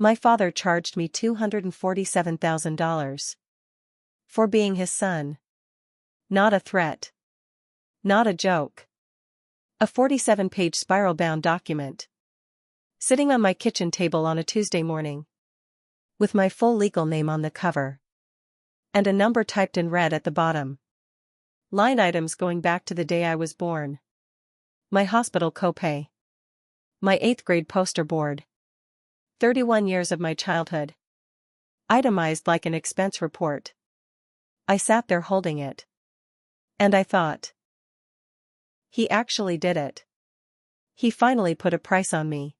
My father charged me $247,000 for being his son. Not a threat. Not a joke. A 47-page spiral-bound document. Sitting on my kitchen table on a Tuesday morning. With my full legal name on the cover. And a number typed in red at the bottom. Line items going back to the day I was born. My hospital copay. My 8th grade poster board. 31 years of my childhood. Itemized like an expense report. I sat there holding it. And I thought. He actually did it. He finally put a price on me.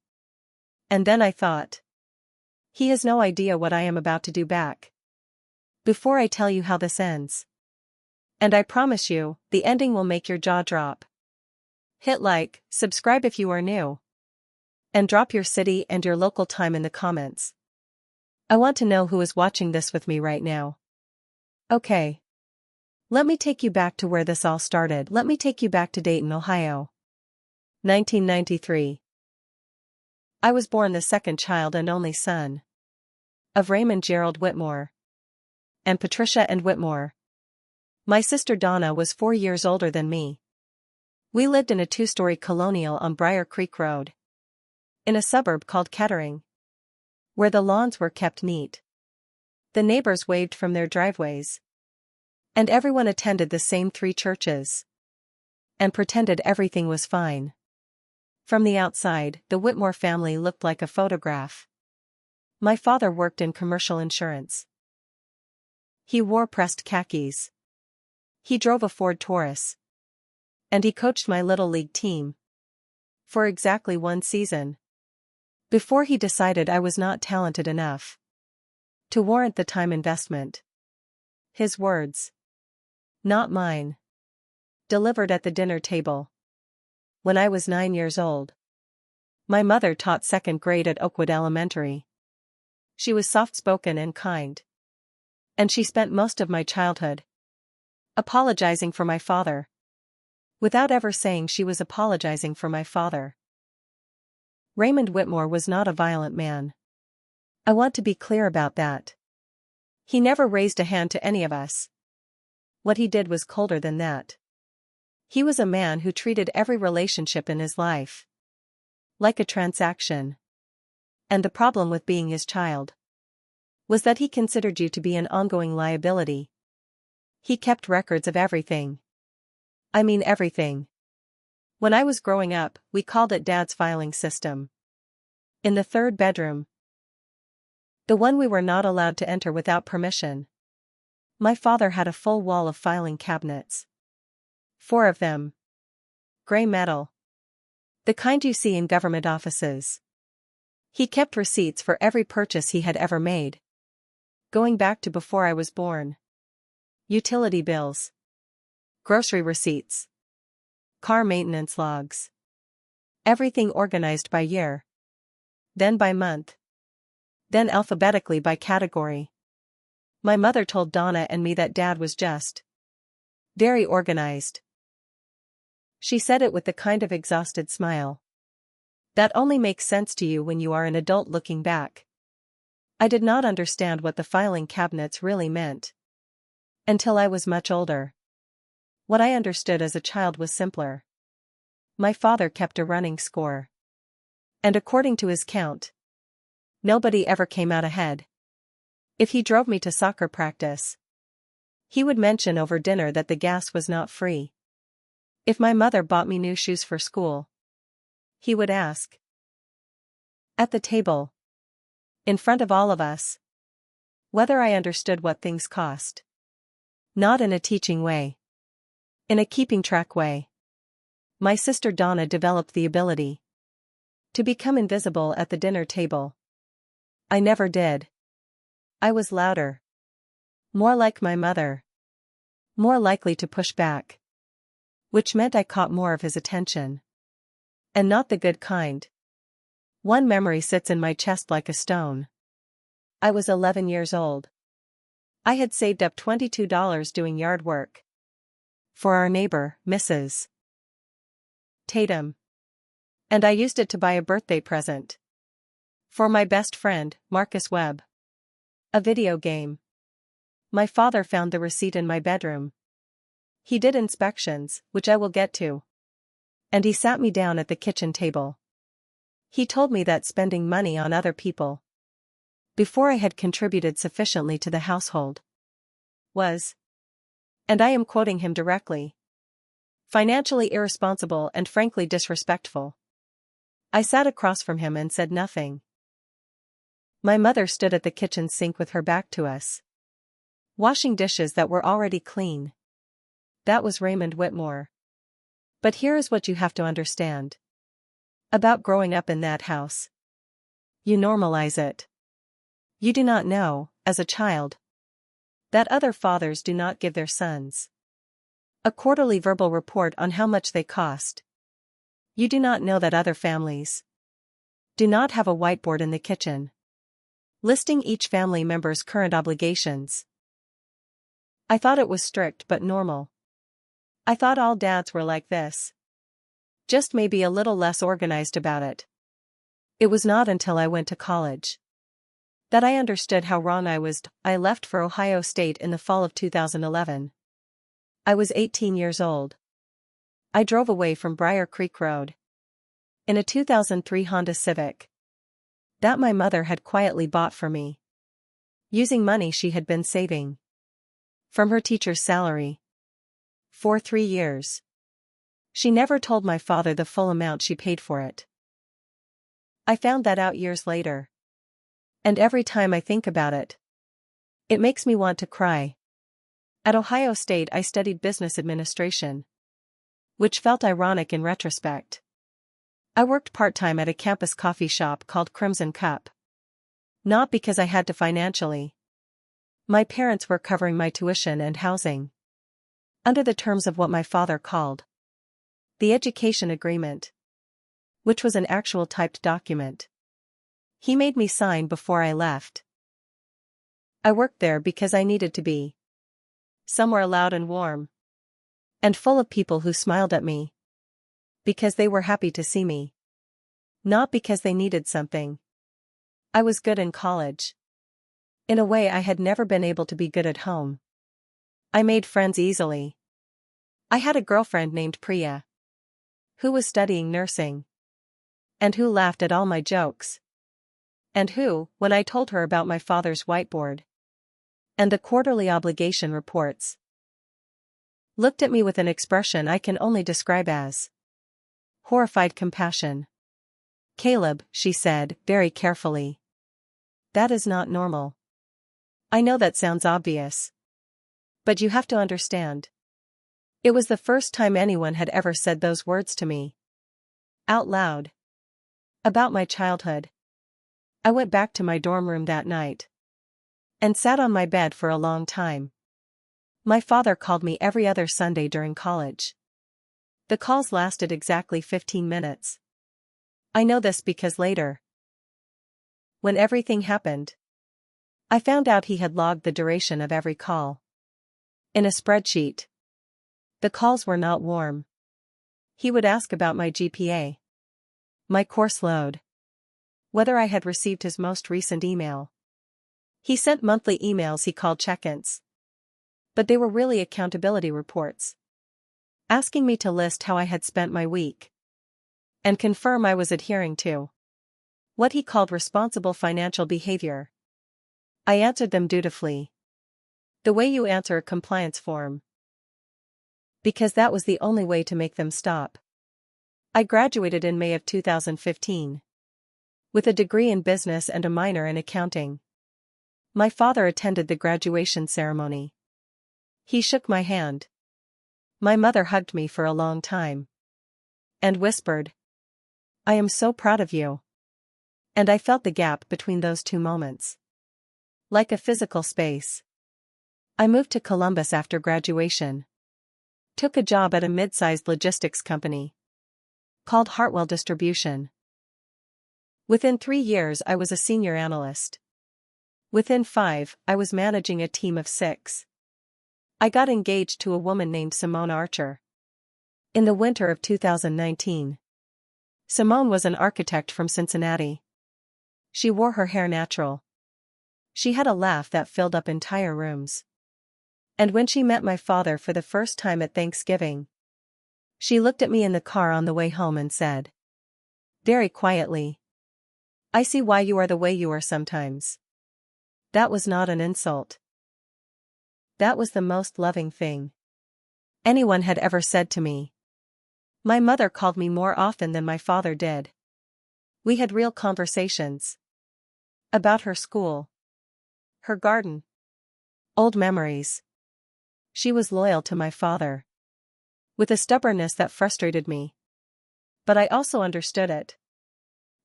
And then I thought. He has no idea what I am about to do back. Before I tell you how this ends. And I promise you, the ending will make your jaw drop. Hit like, subscribe if you are new. And drop your city and your local time in the comments. I want to know who is watching this with me right now. Okay. Let me take you back to where this all started. Let me take you back to Dayton, Ohio. 1993. I was born the second child and only son of Raymond Gerald Whitmore and Patricia and Whitmore. My sister Donna was 4 years older than me. We lived in a 2-story colonial on Briar Creek Road. In a suburb called Kettering. Where the lawns were kept neat. The neighbors waved from their driveways. And everyone attended the same 3 churches. And pretended everything was fine. From the outside, the Whitmore family looked like a photograph. My father worked in commercial insurance. He wore pressed khakis. He drove a Ford Taurus. And he coached my little league team. For exactly 1 season. Before he decided I was not talented enough to warrant the time investment. His words. Not mine. Delivered at the dinner table. When I was 9 years old. My mother taught 2nd grade at Oakwood Elementary. She was soft-spoken and kind. And she spent most of my childhood apologizing for my father. Without ever saying she was apologizing for my father. Raymond Whitmore was not a violent man. I want to be clear about that. He never raised a hand to any of us. What he did was colder than that. He was a man who treated every relationship in his life like a transaction. And the problem with being his child was that he considered you to be an ongoing liability. He kept records of everything. I mean everything. When I was growing up, we called it Dad's filing system. In the 3rd bedroom. The one we were not allowed to enter without permission. My father had a full wall of filing cabinets. 4 of them. Gray metal. The kind you see in government offices. He kept receipts for every purchase he had ever made. Going back to before I was born. Utility bills. Grocery receipts. Car maintenance logs. Everything organized by year. Then by month. Then alphabetically by category. My mother told Donna and me that Dad was just very organized. She said it with the kind of exhausted smile that only makes sense to you when you are an adult looking back. I did not understand what the filing cabinets really meant until I was much older. What I understood as a child was simpler. My father kept a running score. And according to his count, nobody ever came out ahead. If he drove me to soccer practice, he would mention over dinner that the gas was not free. If my mother bought me new shoes for school, he would ask. At the table. In front of all of us. Whether I understood what things cost. Not in a teaching way. In a keeping track way. My sister Donna developed the ability to become invisible at the dinner table. I never did. I was louder. More like my mother. More likely to push back. Which meant I caught more of his attention. And not the good kind. One memory sits in my chest like a stone. I was 11 years old. I had saved up $22 doing yard work. For our neighbor, Mrs. Tatum. And I used it to buy a birthday present. For my best friend, Marcus Webb. A video game. My father found the receipt in my bedroom. He did inspections, which I will get to. And he sat me down at the kitchen table. He told me that spending money on other people, before I had contributed sufficiently to the household, was, and I am quoting him directly, financially irresponsible and frankly disrespectful. I sat across from him and said nothing. My mother stood at the kitchen sink with her back to us, washing dishes that were already clean. That was Raymond Whitmore. But here is what you have to understand about growing up in that house. You normalize it. You do not know, as a child, that other fathers do not give their sons a quarterly verbal report on how much they cost. You do not know that other families do not have a whiteboard in the kitchen, listing each family member's current obligations. I thought it was strict but normal. I thought all dads were like this, just maybe a little less organized about it. It was not until I went to college that I understood how wrong I was. I left for Ohio State in the fall of 2011. I was 18 years old. I drove away from Briar Creek Road in a 2003 Honda Civic that my mother had quietly bought for me, using money she had been saving from her teacher's salary for 3 years. She never told my father the full amount she paid for it. I found that out years later. And every time I think about it, it makes me want to cry. At Ohio State I studied business administration, which felt ironic in retrospect. I worked part-time at a campus coffee shop called Crimson Cup. Not because I had to financially. My parents were covering my tuition and housing, under the terms of what my father called the education agreement, which was an actual typed document he made me sign before I left. I worked there because I needed to be somewhere loud and warm, and full of people who smiled at me, because they were happy to see me, not because they needed something. I was good in college, in a way I had never been able to be good at home. I made friends easily. I had a girlfriend named Priya, who was studying nursing, and who laughed at all my jokes, and who, when I told her about my father's whiteboard and the quarterly obligation reports, looked at me with an expression I can only describe as horrified compassion. "Caleb," she said, very carefully, "that is not normal. I know that sounds obvious, but you have to understand." It was the first time anyone had ever said those words to me, out loud, about my childhood. I went back to my dorm room that night and sat on my bed for a long time. My father called me every other Sunday during college. The calls lasted exactly 15 minutes. I know this because later, when everything happened, I found out he had logged the duration of every call in a spreadsheet. The calls were not warm. He would ask about my GPA, my course load, whether I had received his most recent email. He sent monthly emails he called check-ins, but they were really accountability reports, asking me to list how I had spent my week and confirm I was adhering to what he called responsible financial behavior. I answered them dutifully, the way you answer a compliance form, because that was the only way to make them stop. I graduated in May of 2015 with a degree in business and a minor in accounting. My father attended the graduation ceremony. He shook my hand. My mother hugged me for a long time and whispered, "I am so proud of you." And I felt the gap between those two moments like a physical space. I moved to Columbus after graduation, took a job at a mid-sized logistics company called Hartwell Distribution. Within 3 years I was a senior analyst. Within 5, I was managing a team of 6. I got engaged to a woman named Simone Archer in the winter of 2019. Simone was an architect from Cincinnati. She wore her hair natural. She had a laugh that filled up entire rooms. And when she met my father for the first time at Thanksgiving, she looked at me in the car on the way home and said, very quietly, "I see why you are the way you are sometimes." That was not an insult. That was the most loving thing anyone had ever said to me. My mother called me more often than my father did. We had real conversations. About her school. Her garden. Old memories. She was loyal to my father. With a stubbornness that frustrated me. But I also understood it.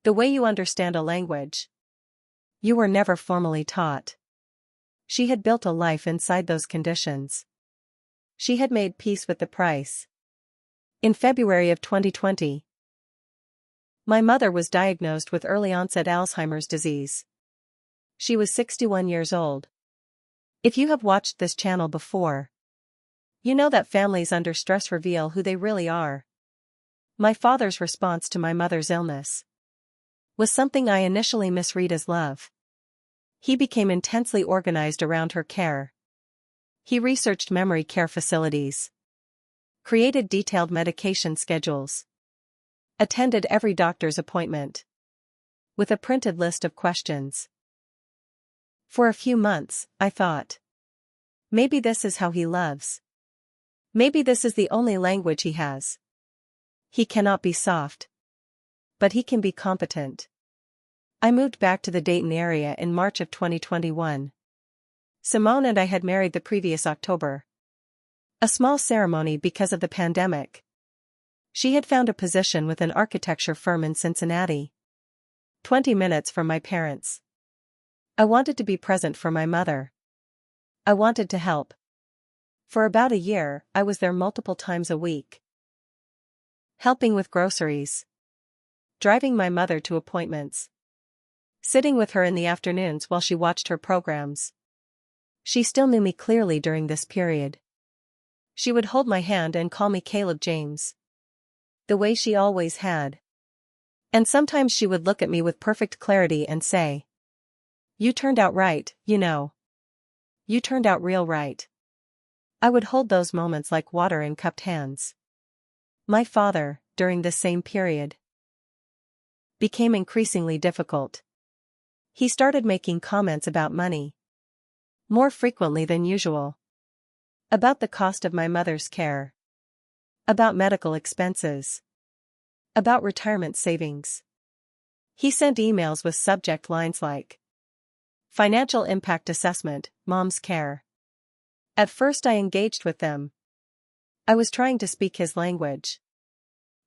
The way you understand a language. You were never formally taught. She had built a life inside those conditions. She had made peace with the price. In February of 2020, my mother was diagnosed with early-onset Alzheimer's disease. She was 61 years old. If you have watched this channel before, you know that families under stress reveal who they really are. My father's response to my mother's illness was something I initially misread as love. He became intensely organized around her care. He researched memory care facilities, created detailed medication schedules, attended every doctor's appointment with a printed list of questions. For a few months, I thought, maybe this is how he loves. Maybe this is the only language he has. He cannot be soft, but he can be competent. I moved back to the Dayton area in March of 2021. Simone and I had married the previous October. A small ceremony because of the pandemic. She had found a position with an architecture firm in Cincinnati, 20 minutes from my parents. I wanted to be present for my mother. I wanted to help. For about a year, I was there multiple times a week. Helping with groceries. Driving my mother to appointments. Sitting with her in the afternoons while she watched her programs. She still knew me clearly during this period. She would hold my hand and call me Caleb James. The way she always had. And sometimes she would look at me with perfect clarity and say, "You turned out right, you know. You turned out real right." I would hold those moments like water in cupped hands. My father, during this same period, became increasingly difficult. He started making comments about money. More frequently than usual. About the cost of my mother's care. About medical expenses. About retirement savings. He sent emails with subject lines like, "Financial impact assessment, mom's care." At first I engaged with them. I was trying to speak his language.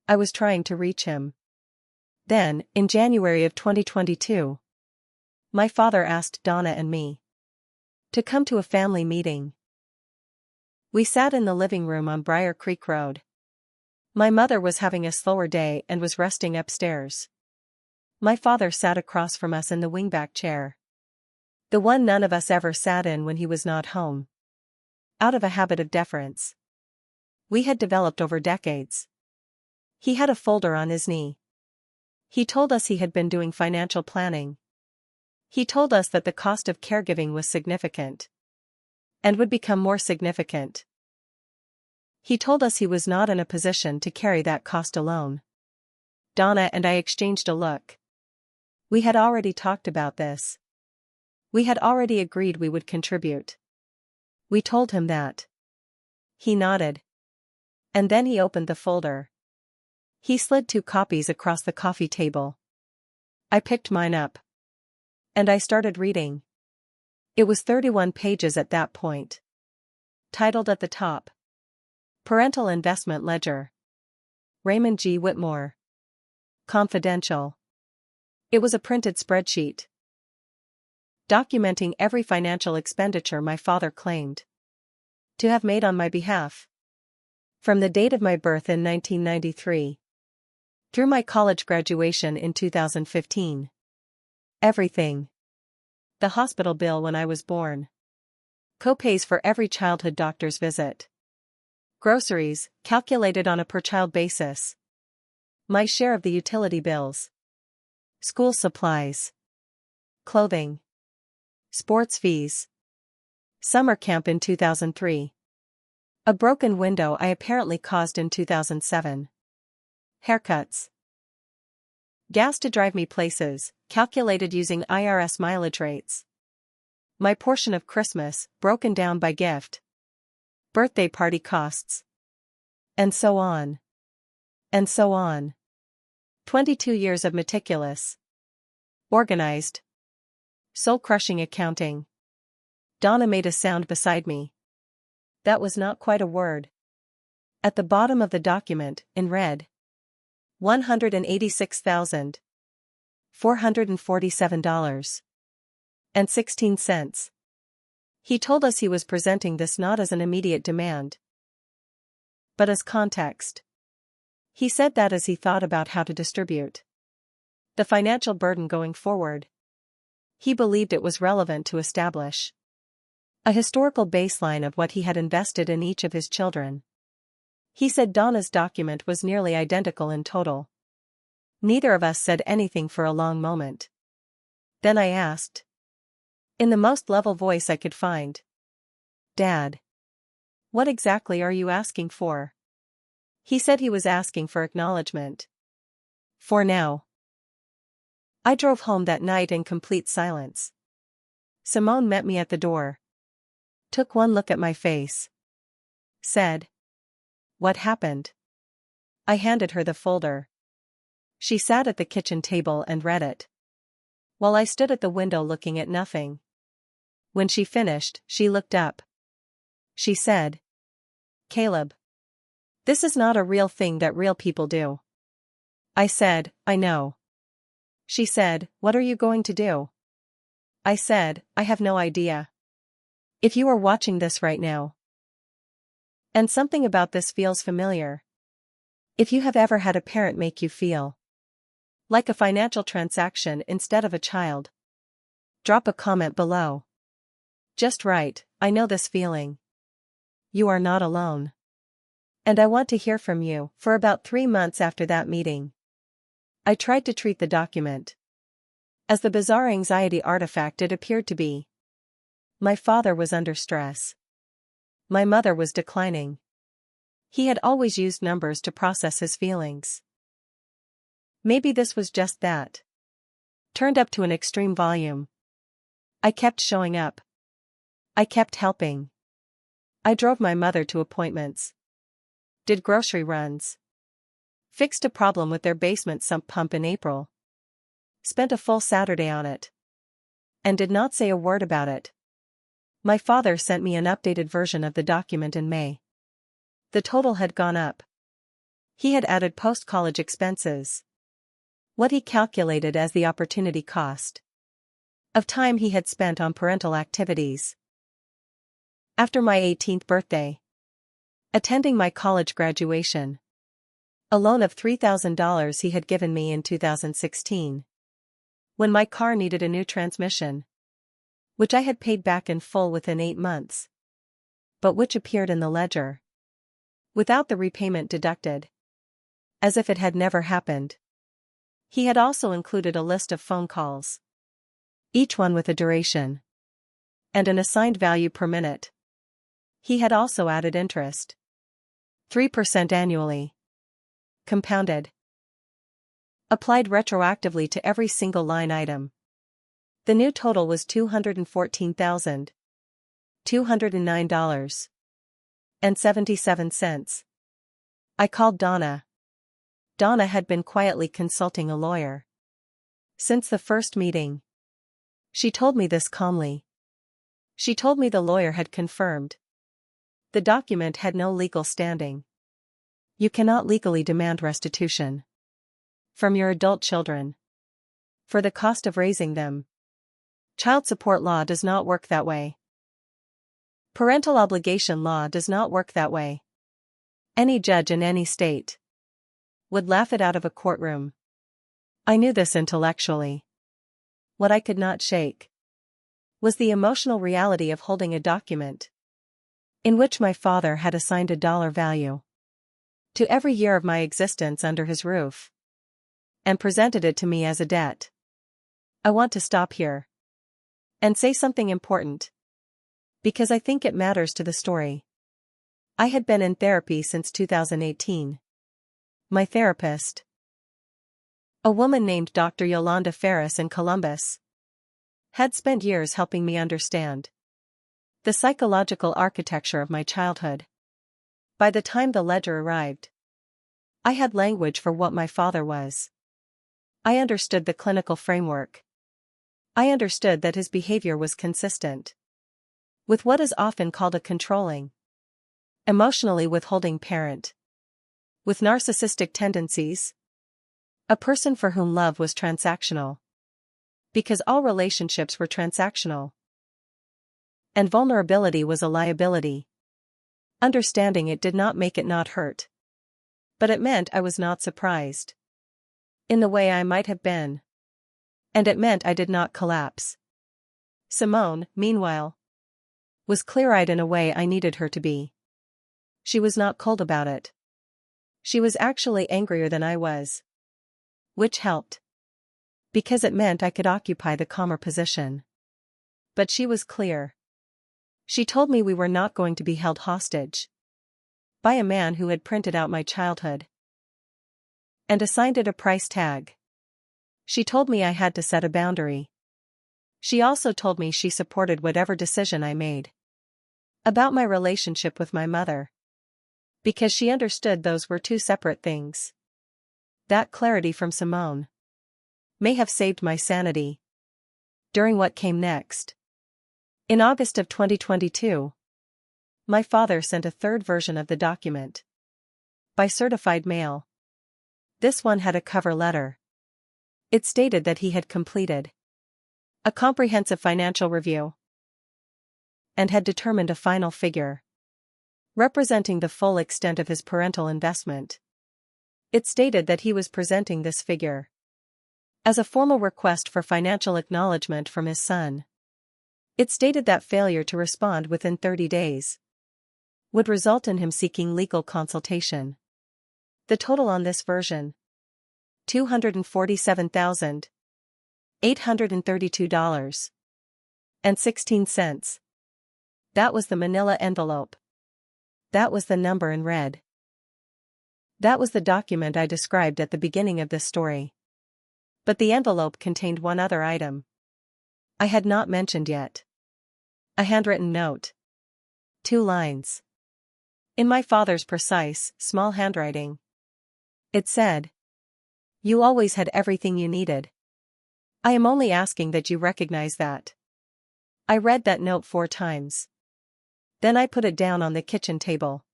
I was trying to reach him. Then, in January of 2022, my father asked Donna and me to come to a family meeting. We sat in the living room on Briar Creek Road. My mother was having a slower day and was resting upstairs. My father sat across from us in the wingback chair. The one none of us ever sat in when he was not home. Out of a habit of deference we had developed over decades. He had a folder on his knee. He told us he had been doing financial planning. He told us that the cost of caregiving was significant. And would become more significant. He told us he was not in a position to carry that cost alone. Donna and I exchanged a look. We had already talked about this. We had already agreed we would contribute. We told him that. He nodded. And then he opened the folder. He slid 2 copies across the coffee table. I picked mine up. And I started reading. It was 31 pages at that point. Titled at the top, Parental Investment Ledger. Raymond G. Whitmore. Confidential. It was a printed spreadsheet, documenting every financial expenditure my father claimed to have made on my behalf. From the date of my birth in 1993 through my college graduation in 2015. Everything. The hospital bill when I was born. Co-pays for every childhood doctor's visit. Groceries, calculated on a per-child basis. My share of the utility bills. School supplies. clothing, sports fees, summer camp in 2003. A broken window I apparently caused in 2007. Haircuts. Gas to drive me places, calculated using IRS mileage rates. My portion of Christmas, broken down by gift. Birthday party costs. And so on. And so on. 22 years of meticulous, organized, soul-crushing accounting. Donna made a sound beside me. That was not quite a word. At the bottom of the document, in red, $186,447.16. He told us he was presenting this not as an immediate demand, but as context. He said that as he thought about how to distribute the financial burden going forward. He believed it was relevant to establish a historical baseline of what he had invested in each of his children. He said Donna's document was nearly identical in total. Neither of us said anything for a long moment. Then I asked, in the most level voice I could find, "Dad, what exactly are you asking for?" He said he was asking for acknowledgement. For now. I drove home that night in complete silence. Simone met me at the door. Took one look at my face. Said, "What happened?" I handed her the folder. She sat at the kitchen table and read it, while I stood at the window looking at nothing. When she finished, she looked up. She said, "Caleb, this is not a real thing that real people do." I said, "I know." She said, "What are you going to do?" I said, "I have no idea. If you are watching this right now, and something about this feels familiar, if you have ever had a parent make you feel like a financial transaction instead of a child, drop a comment below. Just write, "I know this feeling." You are not alone. And I want to hear from you. For about 3 months after that meeting, I tried to treat the document as the bizarre anxiety artifact it appeared to be. My father was under stress. My mother was declining. He had always used numbers to process his feelings. Maybe this was just that. Turned up to an extreme volume. I kept showing up. I kept helping. I drove my mother to appointments. Did grocery runs. Fixed a problem with their basement sump pump in April. Spent a full Saturday on it. And did not say a word about it. My father sent me an updated version of the document in May. The total had gone up. He had added post-college expenses. What he calculated as the opportunity cost of time he had spent on parental activities. After my 18th birthday. Attending my college graduation. A loan of $3,000 he had given me in 2016. When my car needed a new transmission, which I had paid back in full within 8 months, but which appeared in the ledger without the repayment deducted, as if it had never happened. He had also included a list of phone calls, each one with a duration and an assigned value per minute. He had also added interest, 3% annually, compounded, applied retroactively to every single line item. The new total was $214,209.77. I called Donna. Donna had been quietly consulting a lawyer since the first meeting. She told me this calmly. She told me the lawyer had confirmed the document had no legal standing. You cannot legally demand restitution from your adult children for the cost of raising them. Child support law does not work that way. Parental obligation law does not work that way. Any judge in any state would laugh it out of a courtroom. I knew this intellectually. What I could not shake was the emotional reality of holding a document in which my father had assigned a dollar value to every year of my existence under his roof and presented it to me as a debt. I want to stop here. And say something important. Because I think it matters to the story. I had been in therapy since 2018. My therapist, a woman named Dr. Yolanda Ferris in Columbus, had spent years helping me understand the psychological architecture of my childhood. By the time the ledger arrived, I had language for what my father was. I understood the clinical framework. I understood that his behavior was consistent with what is often called a controlling, emotionally withholding parent, with narcissistic tendencies, a person for whom love was transactional, because all relationships were transactional, and vulnerability was a liability. Understanding it did not make it not hurt, but it meant I was not surprised in the way I might have been, and it meant I did not collapse. Simone, meanwhile, was clear-eyed in a way I needed her to be. She was not cold about it. She was actually angrier than I was, which helped, because it meant I could occupy the calmer position. But she was clear. She told me we were not going to be held hostage by a man who had printed out my childhood and assigned it a price tag. She told me I had to set a boundary. She also told me she supported whatever decision I made about my relationship with my mother, because she understood those were two separate things. That clarity from Simone may have saved my sanity during what came next. In August of 2022, my father sent a third version of the document by certified mail. This one had a cover letter. It stated that he had completed a comprehensive financial review and had determined a final figure representing the full extent of his parental investment. It stated that he was presenting this figure as a formal request for financial acknowledgement from his son. It stated that failure to respond within 30 days would result in him seeking legal consultation. The total on this version: $247,832.16. That was the manila envelope. That was the number in red. That was the document I described at the beginning of this story. But the envelope contained one other item I had not mentioned yet. A handwritten note. 2 lines. In my father's precise, small handwriting. It said, "You always had everything you needed. I am only asking that you recognize that." I read that note 4 times. Then I put it down on the kitchen table.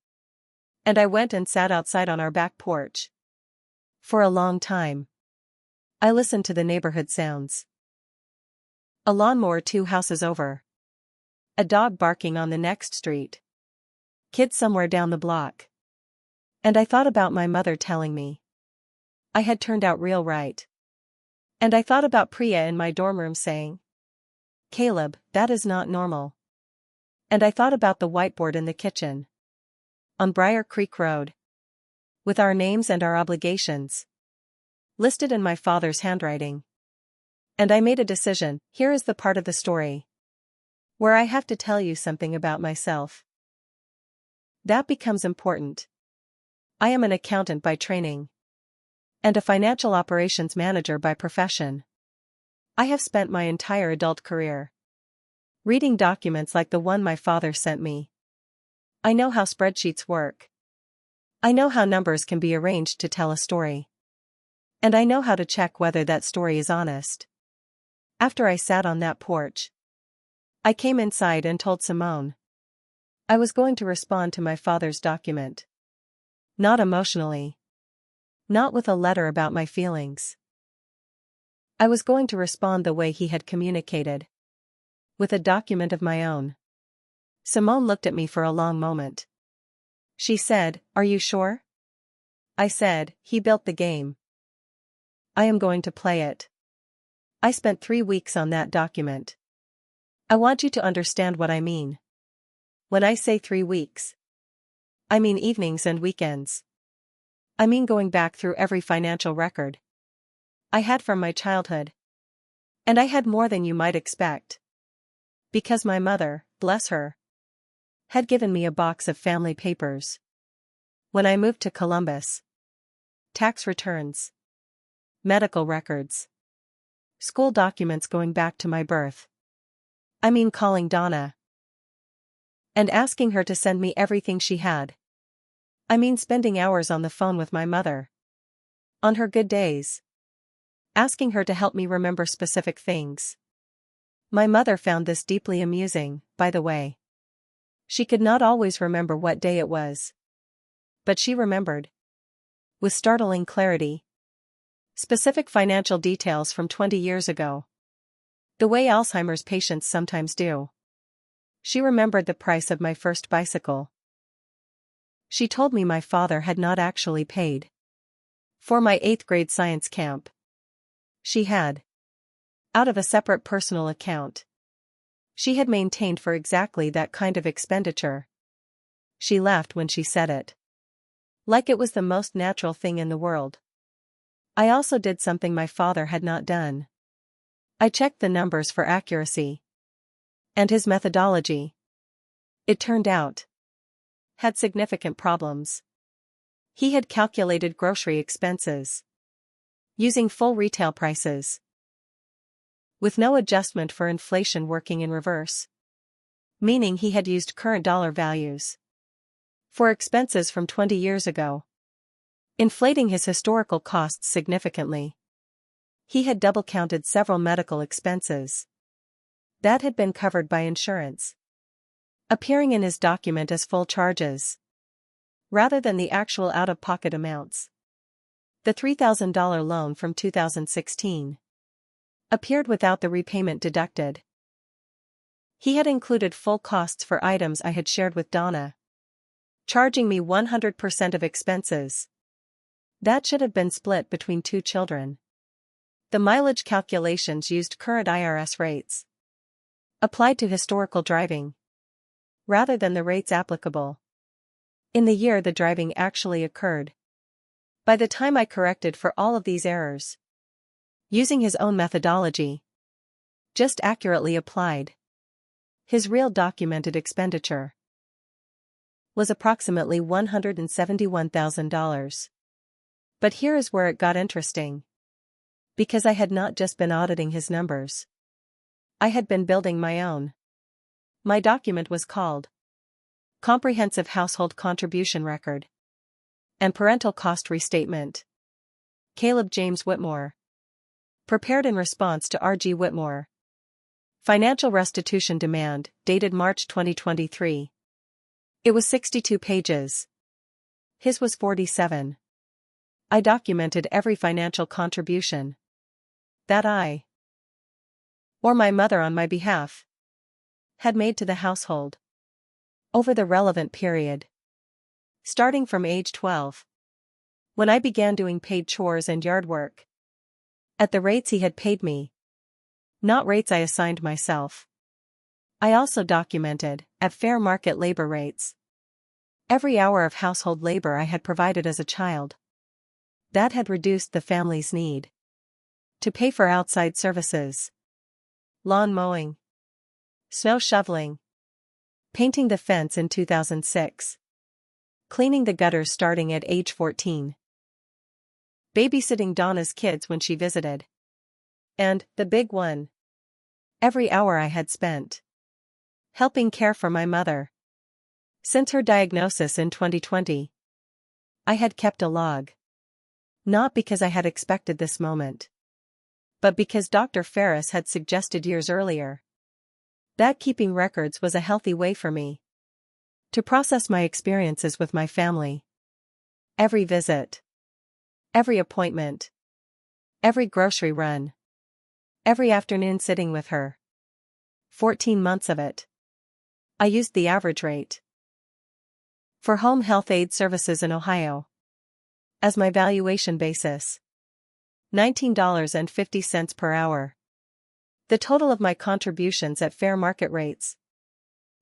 And I went and sat outside on our back porch. For a long time, I listened to the neighborhood sounds. A lawnmower 2 houses over. A dog barking on the next street. Kids somewhere down the block. And I thought about my mother telling me I had turned out real right. And I thought about Priya in my dorm room saying, "Caleb, that is not normal." And I thought about the whiteboard in the kitchen on Briar Creek Road, with our names and our obligations listed in my father's handwriting. And I made a decision. Here is the part of the story where I have to tell you something about myself. That becomes important. I am an accountant by training and a financial operations manager by profession. I have spent my entire adult career reading documents like the one my father sent me. I know how spreadsheets work. I know how numbers can be arranged to tell a story. And I know how to check whether that story is honest. After I sat on that porch, I came inside and told Simone I was going to respond to my father's document. Not emotionally. Not with a letter about my feelings. I was going to respond the way he had communicated. With a document of my own. Simone looked at me for a long moment. She said, "Are you sure?" I said, "He built the game. I am going to play it." I spent 3 weeks on that document. I want you to understand what I mean. When I say 3 weeks, I mean evenings and weekends. I mean going back through every financial record I had from my childhood. And I had more than you might expect. Because my mother, bless her, had given me a box of family papers. When I moved to Columbus, tax returns, medical records, school documents going back to my birth. I mean calling Donna and asking her to send me everything she had. I mean spending hours on the phone with my mother. On her good days. Asking her to help me remember specific things. My mother found this deeply amusing, by the way. She could not always remember what day it was. But she remembered. With startling clarity. Specific financial details from 20 years ago. The way Alzheimer's patients sometimes do. She remembered the price of my first bicycle. She told me my father had not actually paid for my 8th grade science camp. She had. Out of a separate personal account. She had maintained for exactly that kind of expenditure. She laughed when she said it. Like it was the most natural thing in the world. I also did something my father had not done. I checked the numbers for accuracy. And his methodology, it turned out, had significant problems. He had calculated grocery expenses using full retail prices, with no adjustment for inflation working in reverse. Meaning he had used current dollar values for expenses from 20 years ago, inflating his historical costs significantly. He had double-counted several medical expenses that had been covered by insurance, appearing in his document as full charges, rather than the actual out-of-pocket amounts. The $3,000 loan from 2016 appeared without the repayment deducted. He had included full costs for items I had shared with Donna, charging me 100% of expenses. That should have been split between 2 children. The mileage calculations used current IRS rates, applied to historical driving, rather than the rates applicable in the year the driving actually occurred. By the time I corrected for all of these errors, using his own methodology, just accurately applied, his real documented expenditure was approximately $171,000. But here is where it got interesting. Because I had not just been auditing his numbers. I had been building my own. My document was called Comprehensive Household Contribution Record and Parental Cost Restatement. Caleb James Whitmore. Prepared in response to R.G. Whitmore. Financial Restitution Demand, dated March 2023. It was 62 pages. His was 47. I documented every financial contribution that I, or my mother on my behalf, had made to the household over the relevant period, starting from age 12, when I began doing paid chores and yard work, at the rates he had paid me, not rates I assigned myself. I also documented, at fair market labor rates, every hour of household labor I had provided as a child. That had reduced the family's need to pay for outside services. Lawn mowing, snow shoveling, painting the fence in 2006, cleaning the gutters starting at age 14, babysitting Donna's kids when she visited, and, the big one, every hour I had spent helping care for my mother. Since her diagnosis in 2020, I had kept a log. Not because I had expected this moment, but because Dr. Ferris had suggested years earlier that keeping records was a healthy way for me to process my experiences with my family. Every visit, every appointment, every grocery run, every afternoon sitting with her. 14 months of it. I used the average rate for home health aid services in Ohio as my valuation basis. $19.50 per hour. The total of my contributions at fair market rates.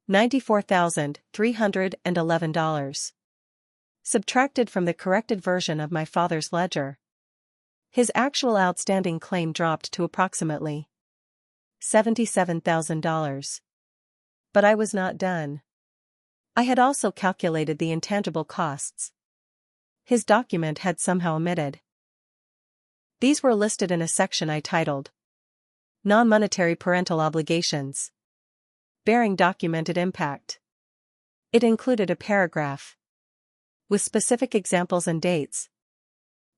$94,311. Subtracted from the corrected version of my father's ledger. His actual outstanding claim dropped to approximately $77,000. But I was not done. I had also calculated the intangible costs his document had somehow omitted. These were listed in a section I titled Non-Monetary Parental Obligations, Bearing Documented Impact. It included a paragraph with specific examples and dates,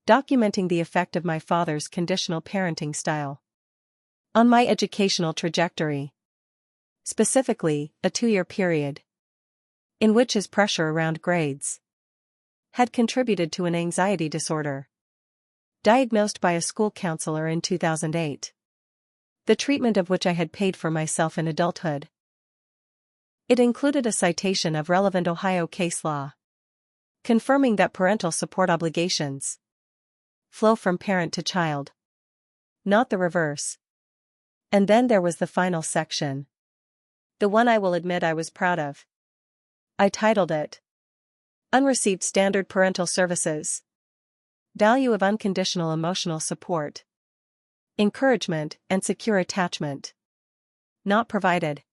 documenting the effect of my father's conditional parenting style on my educational trajectory. Specifically, a 2-year period in which his pressure around grades had contributed to an anxiety disorder diagnosed by a school counselor in 2008, the treatment of which I had paid for myself in adulthood. It included a citation of relevant Ohio case law, confirming that parental support obligations flow from parent to child, not the reverse. And then there was the final section, the one I will admit I was proud of. I titled it Unreceived Standard Parental Services, Value of Unconditional Emotional Support, Encouragement and Secure Attachment, Not Provided.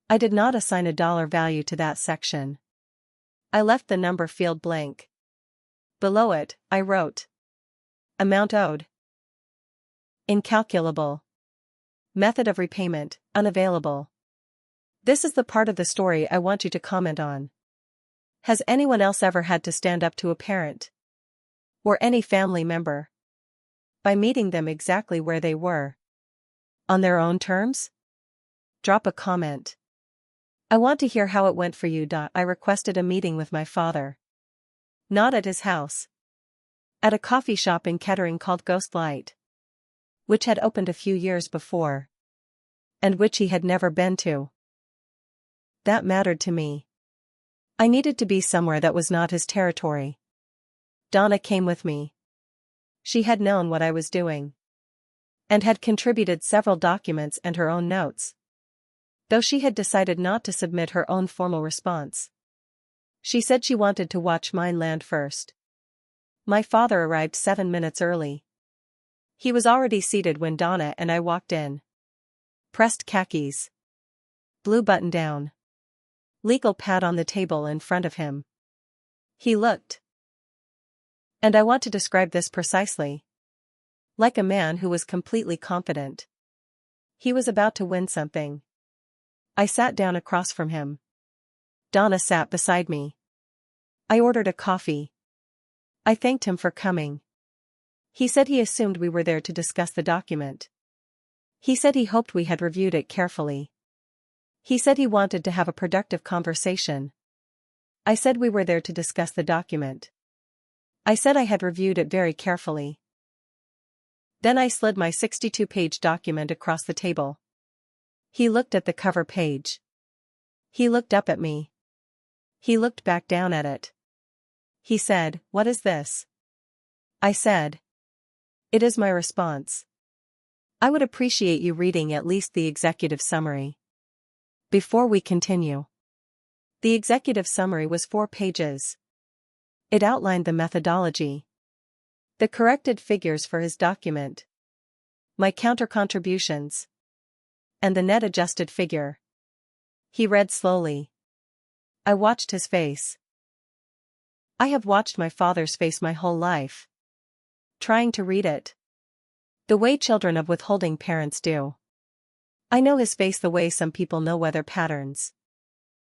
I did not assign a dollar value to that section. I left the number field blank. Below it, I wrote Amount owed, incalculable. Method of repayment, unavailable. This is the part of the story I want you to comment on. Has anyone else ever had to stand up to a parent or any family member by meeting them exactly where they were, on their own terms? Drop a comment. I want to hear how it went for you. I requested a meeting with my father. Not at his house. At a coffee shop in Kettering called Ghost Light, which had opened a few years before, and which he had never been to. That mattered to me. I needed to be somewhere that was not his territory. Donna came with me. She had known what I was doing, and had contributed several documents and her own notes, though she had decided not to submit her own formal response. She said she wanted to watch mine land first. My father arrived 7 minutes early. He was already seated when Donna and I walked in. Pressed khakis, blue button-down, legal pad on the table in front of him. He looked, and I want to describe this precisely, like a man who was completely confident. He was about to win something. I sat down across from him. Donna sat beside me. I ordered a coffee. I thanked him for coming. He said he assumed we were there to discuss the document. He said he hoped we had reviewed it carefully. He said he wanted to have a productive conversation. I said we were there to discuss the document. I said I had reviewed it very carefully. Then I slid my 62-page document across the table. He looked at the cover page. He looked up at me. He looked back down at it. He said, "What is this?" I said, "It is my response. I would appreciate you reading at least the executive summary before we continue." The executive summary was 4 pages. It outlined the methodology, the corrected figures for his document, my counter-contributions, and the net adjusted figure. He read slowly. I watched his face. I have watched my father's face my whole life, trying to read it the way children of withholding parents do. I know his face the way some people know weather patterns.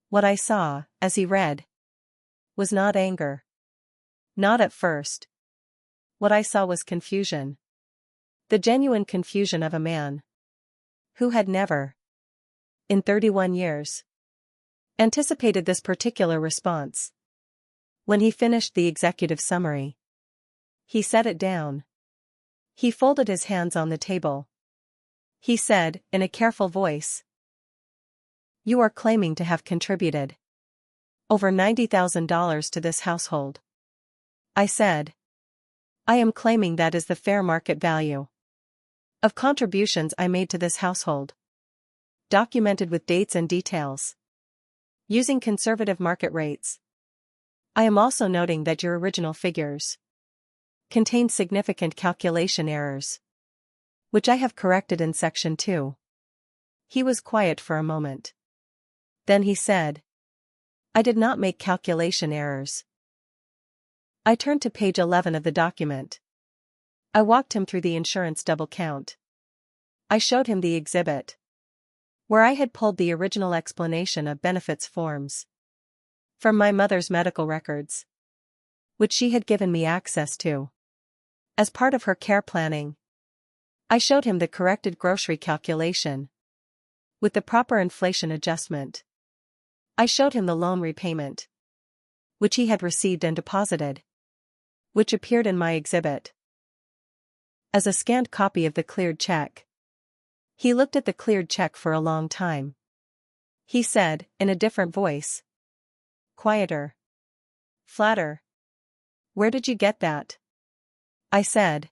What I saw, as he read, was not anger. Not at first. What I saw was confusion. The genuine confusion of a man who had never, in 31 years, anticipated this particular response. When he finished the executive summary, he set it down. He folded his hands on the table. He said, in a careful voice, "You are claiming to have contributed over $90,000 to this household." I said, "I am claiming that is the fair market value of contributions I made to this household, documented with dates and details, using conservative market rates. I am also noting that your original figures contain significant calculation errors, which I have corrected in Section 2. He was quiet for a moment. Then he said, I did not make calculation errors. I turned to page 11 of the document. I walked him through the insurance double count. I showed him the exhibit, where I had pulled the original explanation of benefits forms from my mother's medical records, which she had given me access to as part of her care planning. I showed him the corrected grocery calculation with the proper inflation adjustment. I showed him the loan repayment, which he had received and deposited, which appeared in my exhibit as a scanned copy of the cleared check. He looked at the cleared check for a long time. He said, in a different voice, quieter, flatter, where did you get that? I said,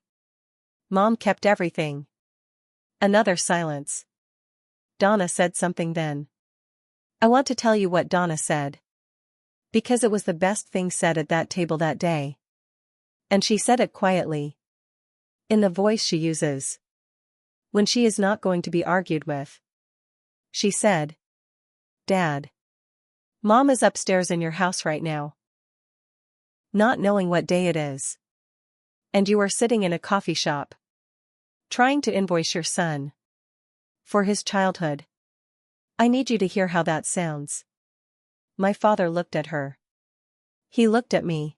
Mom kept everything. Another silence. Donna said something then. I want to tell you what Donna said, because it was the best thing said at that table that day. And she said it quietly, in the voice she uses when she is not going to be argued with. She said, Dad, Mom is upstairs in your house right now, not knowing what day it is. And you are sitting in a coffee shop, trying to invoice your son for his childhood. I need you to hear how that sounds. My father looked at her. He looked at me.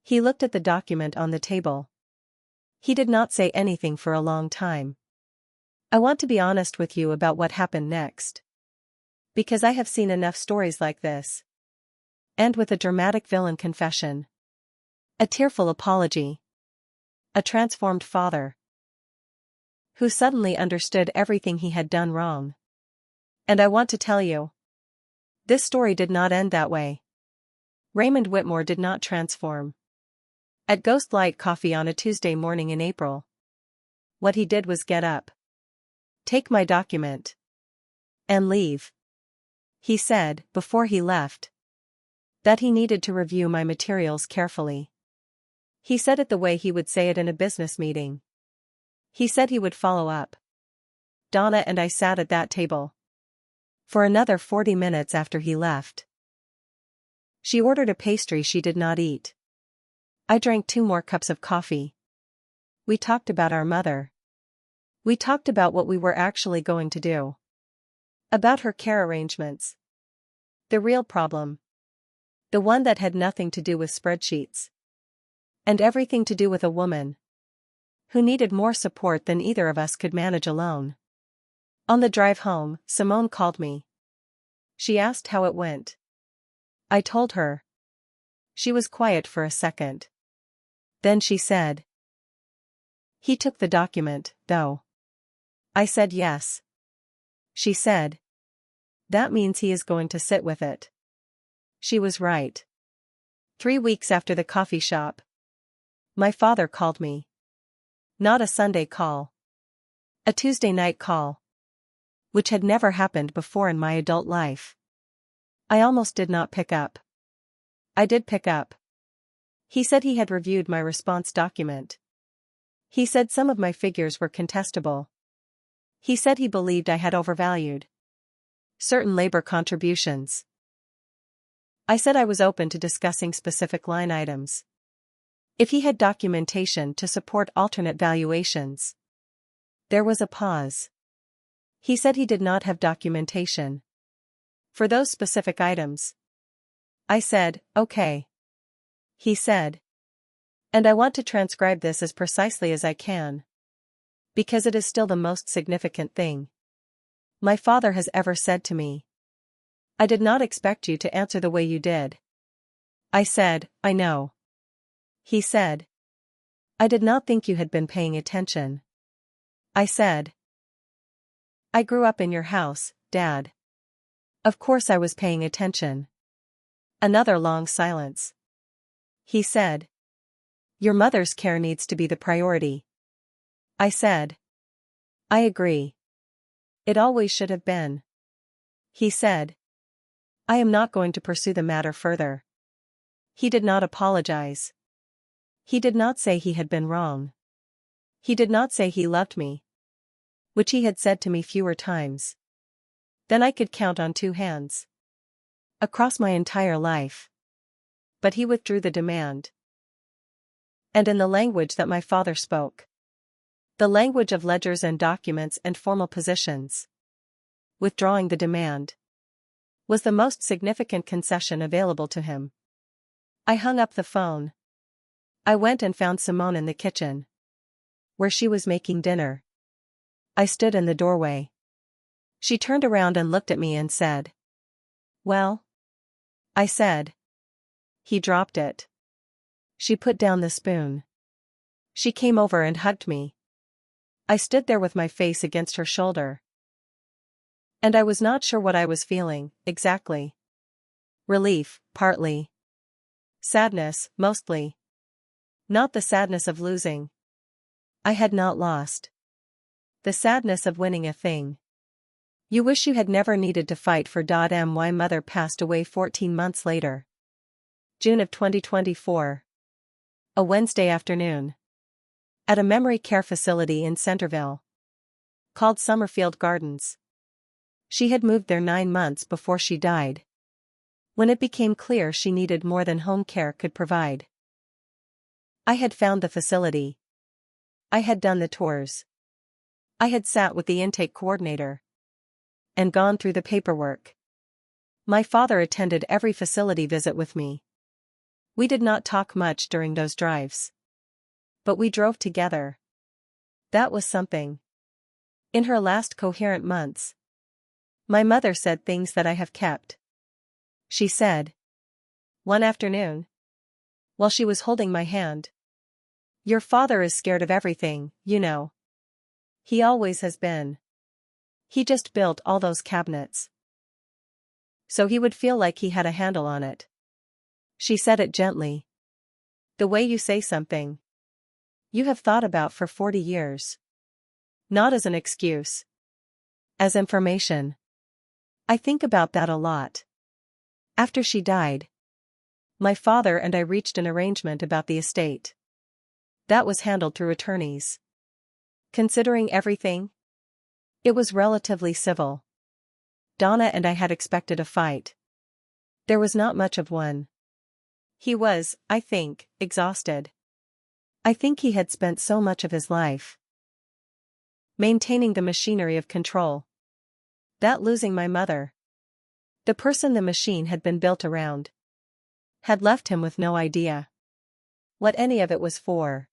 He looked at the document on the table. He did not say anything for a long time. I want to be honest with you about what happened next, because I have seen enough stories like this. And with a dramatic villain confession, a tearful apology, a transformed father who suddenly understood everything he had done wrong. And I want to tell you, this story did not end that way. Raymond Whitmore did not transform at Ghost Light Coffee on a Tuesday morning in April. What he did was get up, take my document, and leave. He said, before he left, that he needed to review my materials carefully. He said it the way he would say it in a business meeting. He said he would follow up. Donna and I sat at that table for another 40 minutes after he left. She ordered a pastry she did not eat. I drank 2 more cups of coffee. We talked about our mother. We talked about what we were actually going to do. About her care arrangements. The real problem. The one that had nothing to do with spreadsheets. And everything to do with a woman who needed more support than either of us could manage alone. On the drive home, Simone called me. She asked how it went. I told her. She was quiet for a second. Then she said, he took the document, though. I said yes. She said, that means he is going to sit with it. She was right. 3 weeks after the coffee shop, my father called me. Not a Sunday call. A Tuesday night call. Which had never happened before in my adult life. I almost did not pick up. I did pick up. He said he had reviewed my response document. He said some of my figures were contestable. He said he believed I had overvalued certain labor contributions. I said I was open to discussing specific line items if he had documentation to support alternate valuations. There was a pause. He said he did not have documentation for those specific items. I said, okay. He said, and I want to transcribe this as precisely as I can, because it is still the most significant thing my father has ever said to me. I did not expect you to answer the way you did. I said, I know. He said, I did not think you had been paying attention. I said, I grew up in your house, Dad. Of course I was paying attention. Another long silence. He said, your mother's care needs to be the priority. I said, I agree. It always should have been. He said, I am not going to pursue the matter further. He did not apologize. He did not say he had been wrong. He did not say he loved me, which he had said to me fewer times. Then I could count on 2 hands. Across my entire life. But he withdrew the demand. And in the language that my father spoke. The language of ledgers and documents and formal positions. Withdrawing the demand was the most significant concession available to him. I hung up the phone. I went and found Simone in the kitchen, where she was making dinner. I stood in the doorway. She turned around and looked at me and said, "Well?" I said. He dropped it. She put down the spoon. She came over and hugged me. I stood there with my face against her shoulder. And I was not sure what I was feeling, exactly. Relief, partly. Sadness, mostly. Not the sadness of losing. I had not lost. The sadness of winning a thing. You wish you had never needed to fight for. My mother passed away 14 months later. June of 2024. A Wednesday afternoon. At a memory care facility in Centerville. Called Summerfield Gardens. She had moved there 9 months before she died. When it became clear she needed more than home care could provide. I had found the facility. I had done the tours. I had sat with the intake coordinator. And gone through the paperwork. My father attended every facility visit with me. We did not talk much during those drives. But we drove together. That was something. In her last coherent months. My mother said things that I have kept. She said. One afternoon. While she was holding my hand. "Your father is scared of everything, you know. He always has been. He just built all those cabinets. So he would feel like he had a handle on it." She said it gently. "The way you say something. You have thought about for 40 years. Not as an excuse. As information. I think about that a lot." After she died. My father and I reached an arrangement about the estate. That was handled through attorneys. Considering everything. It was relatively civil. Donna and I had expected a fight. There was not much of one. He was, I think, exhausted. I think he had spent so much of his life maintaining the machinery of control. That losing my mother. The person the machine had been built around. Had left him with no idea what any of it was for.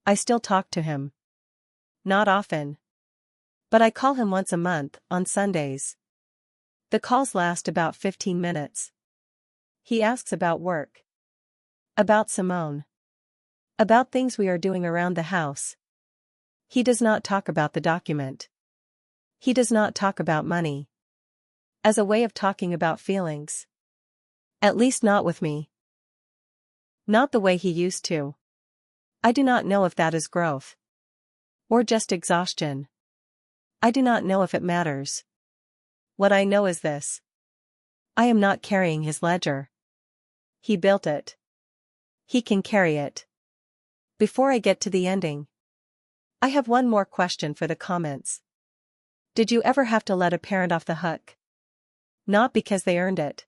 I still talk to him. Not often. But I call him once a month, on Sundays. The calls last about 15 minutes. He asks about work. About Simone. About things we are doing around the house. He does not talk about the document. He does not talk about money. As a way of talking about feelings. At least not with me. Not the way he used to. I do not know if that is growth. Or just exhaustion. I do not know if it matters. What I know is this. I am not carrying his ledger. He built it. He can carry it. Before I get to the ending. I have one more question for the comments. Did you ever have to let a parent off the hook? Not because they earned it.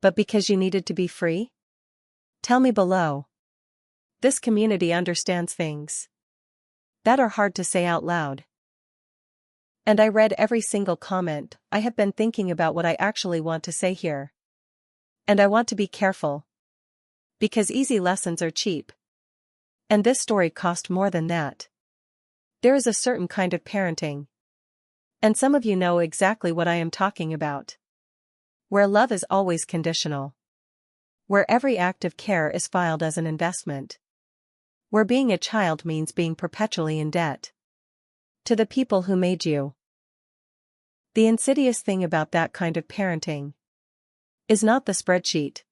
But because you needed to be free? Tell me below. This community understands things that are hard to say out loud. And I read every single comment. I have been thinking about what I actually want to say here. And I want to be careful. Because easy lessons are cheap. And this story cost more than that. There is a certain kind of parenting. And some of you know exactly what I am talking about. Where love is always conditional. Where every act of care is filed as an investment. Where being a child means being perpetually in debt. To the people who made you. The insidious thing about that kind of parenting is not the spreadsheet.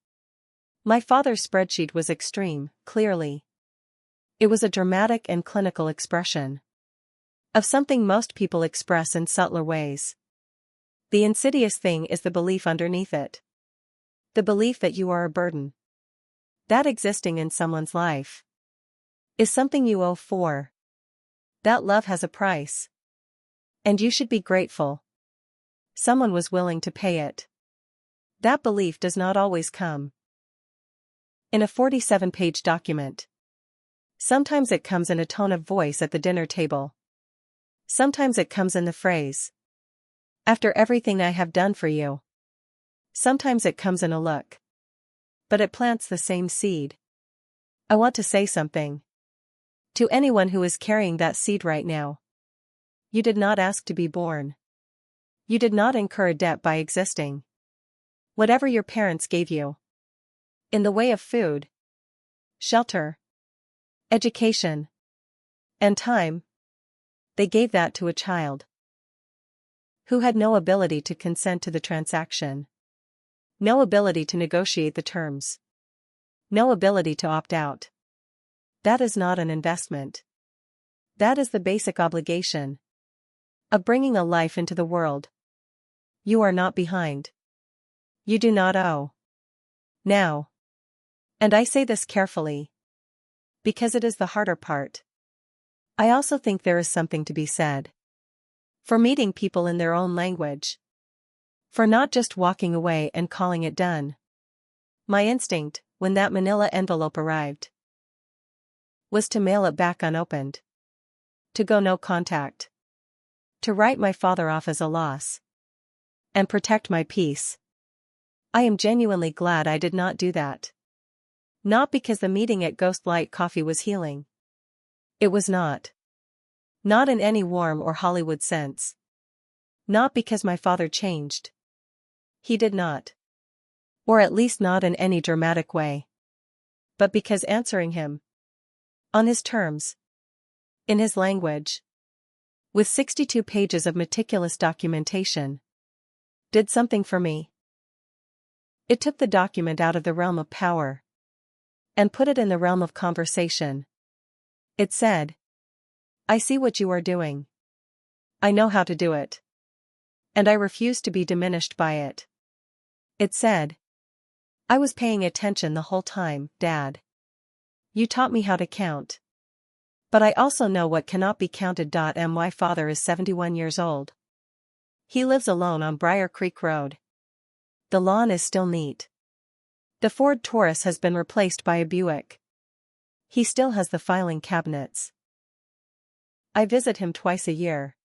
My father's spreadsheet was extreme, clearly. It was a dramatic and clinical expression of something most people express in subtler ways. The insidious thing is the belief underneath it. The belief that you are a burden. That existing in someone's life is something you owe for. That love has a price. And you should be grateful. Someone was willing to pay it. That belief does not always come in a 47-page document. Sometimes it comes in a tone of voice at the dinner table. Sometimes it comes in the phrase, "After everything I have done for you." Sometimes it comes in a look. But it plants the same seed. I want to say something to anyone who is carrying that seed right now. You did not ask to be born. You did not incur a debt by existing. Whatever your parents gave you, in the way of food, shelter, education, and time, they gave that to a child who had no ability to consent to the transaction, no ability to negotiate the terms, no ability to opt out. That is not an investment. That is the basic obligation of bringing a life into the world. You are not behind. You do not owe. Now. And I say this carefully, because it is the harder part. I also think there is something to be said for meeting people in their own language. For not just walking away and calling it done. My instinct, when that manila envelope arrived, was to mail it back unopened. To go no contact. To write my father off as a loss. And protect my peace. I am genuinely glad I did not do that. Not because the meeting at Ghost Light Coffee was healing. It was not. Not in any warm or Hollywood sense. Not because my father changed. He did not. Or at least not in any dramatic way. But because answering him, on his terms, in his language, with 62 pages of meticulous documentation, did something for me. It took the document out of the realm of power and put it in the realm of conversation. It said, "I see what you are doing. I know how to do it. And I refuse to be diminished by it." It said, "I was paying attention the whole time, Dad. You taught me how to count. But I also know what cannot be counted. My father is 71 years old. He lives alone on Briar Creek Road. The lawn is still neat. The Ford Taurus has been replaced by a Buick. He still has the filing cabinets. I visit him twice a year.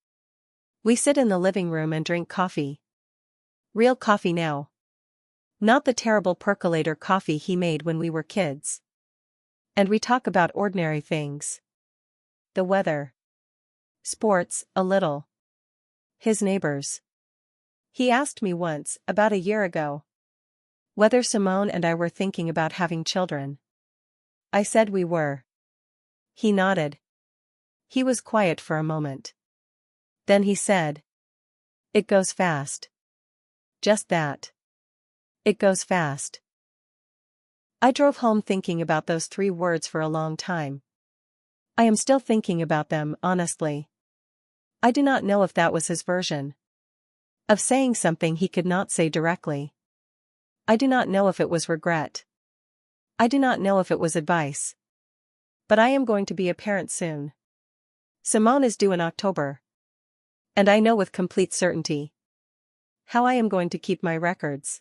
We sit in the living room and drink coffee. Real coffee now. Not the terrible percolator coffee he made when we were kids. And we talk about ordinary things. The weather. Sports, a little. His neighbors. He asked me once, about a year ago, whether Simone and I were thinking about having children. I said we were. He nodded. He was quiet for a moment. Then he said, "It goes fast." Just that. It goes fast. I drove home thinking about those 3 words for a long time. I am still thinking about them, honestly. I do not know if that was his version of saying something he could not say directly. I do not know if it was regret. I do not know if it was advice. But I am going to be a parent soon. Simone is due in October. And I know with complete certainty how I am going to keep my records.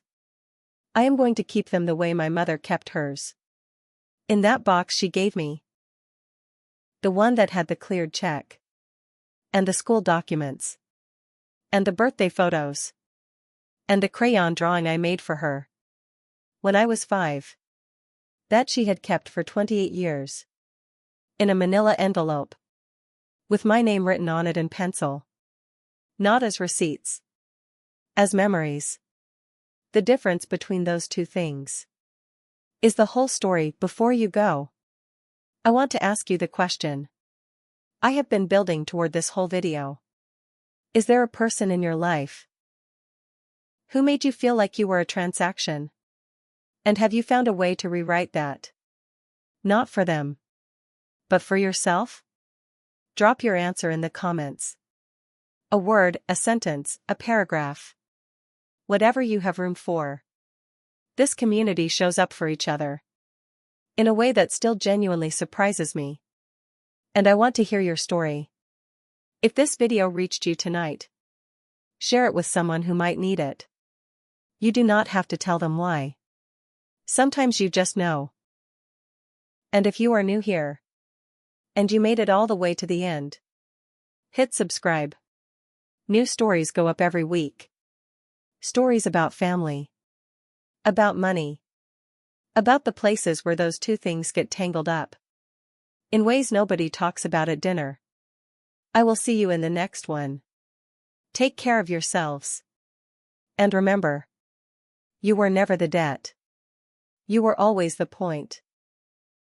I am going to keep them the way my mother kept hers. In that box she gave me. The one that had the cleared check. And the school documents. And the birthday photos. And the crayon drawing I made for her when I was 5. That she had kept for 28 years. In a manila envelope. With my name written on it in pencil. Not as receipts. As memories. The difference between those two things is the whole story. Before you go, I want to ask you the question I have been building toward this whole video. Is there a person in your life who made you feel like you were a transaction? And have you found a way to rewrite that? Not for them, but for yourself? Drop your answer in the comments. A word, a sentence, a paragraph. Whatever you have room for. This community shows up for each other in a way that still genuinely surprises me. And I want to hear your story. If this video reached you tonight, Share it with someone who might need it. You do not have to tell them why. Sometimes you just know. And if you are new here, and you made it all the way to the end, hit subscribe. New stories go up every week. Stories about family. About money. About the places where those two things get tangled up. In ways nobody talks about at dinner. I will see you in the next one. Take care of yourselves. And remember, you were never the debt. You were always the point.